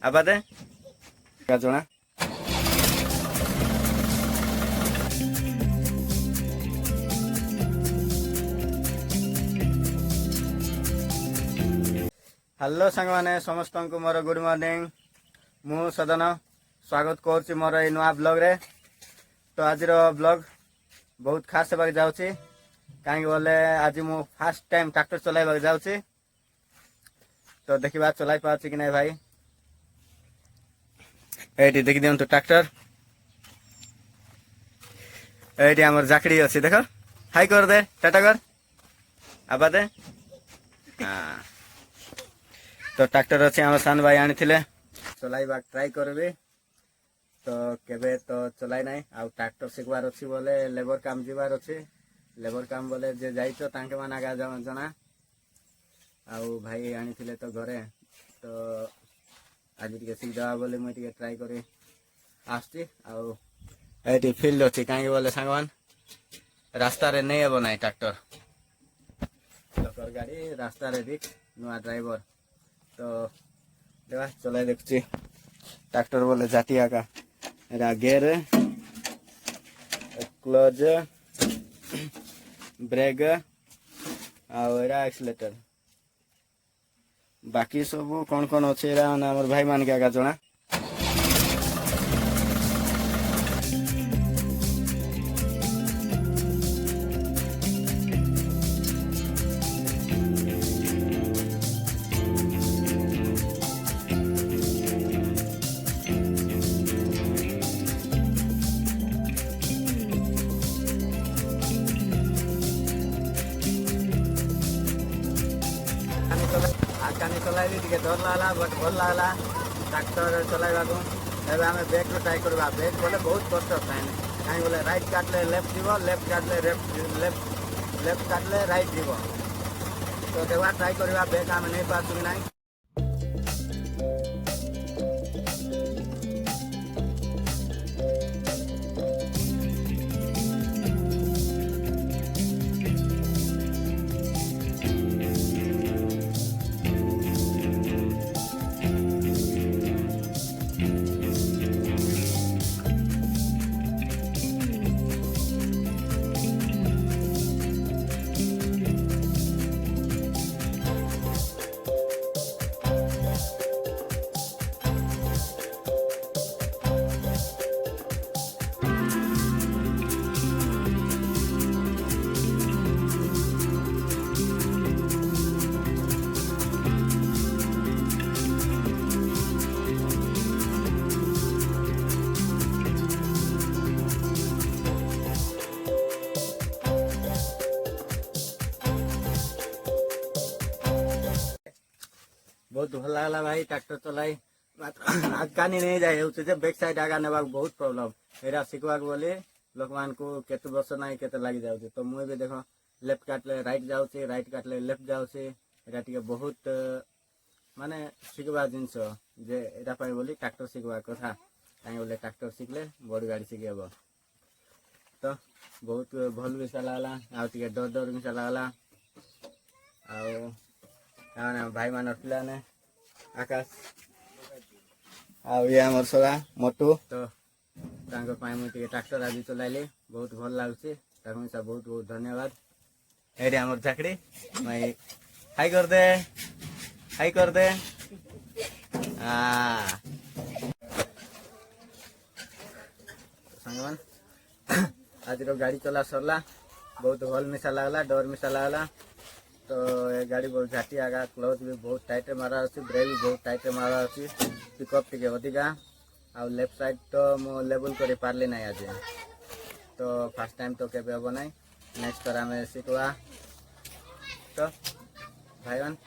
आबादे का जणा हेलो सांग माने समस्त को मोर गुड मॉर्निंग मु सदन स्वागत करुच्ची मोर ये नुआ ब्लॉग रे। तो आज ब्लॉग बहुत खास होगा जाऊँगी कहीं बोले आज मु फास्ट टाइम ट्रैक्टर चलाइबा जाऊँगी। तो देखा चलाई पार्टी कि नहीं भाई ये देखी दिंतु ट्रैक्टर ये आम जाकड़ी अच्छी देख हाई कर दे टाटा कर आबा दे हाँ। तो ट्रैक्टर अच्छे आम सान भाई आनी चलाइबा ट्राई करबी तो केबे तो चलाई ना आउ ट्रैक्टर शिखबार अच्छी बोले लेबर काम जीवार अच्छी लेबर काम बोले जे जाइछ तांके मान आगा जना आउ भाई आनी तो घरे तो आज टे सीधा बोले मुझे ट्राई करी आसती आउ ये फील्ड अच्छी कहीं बोले सांगवान रास्ता रे नहीं हे ना ट्रैक्टर लोकर गाड़ी रास्ता रे दिख नुआ ड्राइवर तो देखा चलाई देखुची ट्रैक्टर बोले जाटिया का एरा गेयर क्लच ब्रेक आउ एरा एक्सीलेटर बाकी सब कौन कौन अच्छे आम भाई मान के आगा जना आकानी चलाई टे डर लगला बट भल लगला ट्रैक्टर चलाइबा को एबे आमे ब्रेक रो ट्राई करबा ब्रेक बोले बहुत कष्ट थाए कहीं बोले राइट काटले लेफ्ट जीव लेफ्ट काटले लेफ्ट काटले राइट जीव तो देखा ट्राई करबा ब्रेक आमे नहीं पाछु कि नहीं बहुत भल लगला भाई ट्रैक्टर चलाई आगानी नहीं जाए बैक साइड आगा नेबा बहुत प्रॉब्लम एरा शिखवाक बोली लोक मान को केते वर्ष ना केते लगी जाउछे तो मुई भी देखो लेफ्ट काटले राइट जाउछे राइट काटले लेफ्ट जाउछे एरा टिके बहुत माने शिखबा जिंस जे एरा पाई बोली ट्रैक्टर शिखवा कथा काई बोले ट्रैक्टर शिखले बड़ गाड़ी शिखेबो तो बहुत भल भी चलाला आ टिके डर डर भी चलाला आ भाई मान पिला ने आकाश आउ ये आमर सगा मोटू तो मुझे ट्रैक्टर आज चलाइली बहुत भल लगुच बहुत बहुत धन्यवाद ये आमर चाकड़ी मैं हाई कर दे सांगमान आज गाड़ी चला सरला बहुत भल मिशा लगला डर मिशा लगला तो ये गाड़ी बहुत झाटी आगा क्लच भी बहुत टाइट मारा अच्छी ब्रेक भी बहुत टाइट मारा अच्छी पिकअप टिके अधिका आउ लेफ्ट साइड तो मु लेवल कर पार्ली ना आज तो फास्ट टाइम तो केबे हम ना नेक्स्ट बार आम शिखवा तो भाई मान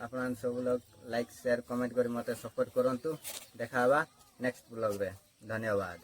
अपन सब लोग लाइक शेयर कमेंट कर मत सपोर्ट करंतु देखा नेक्स्ट ब्लॉग रे धन्यवाद।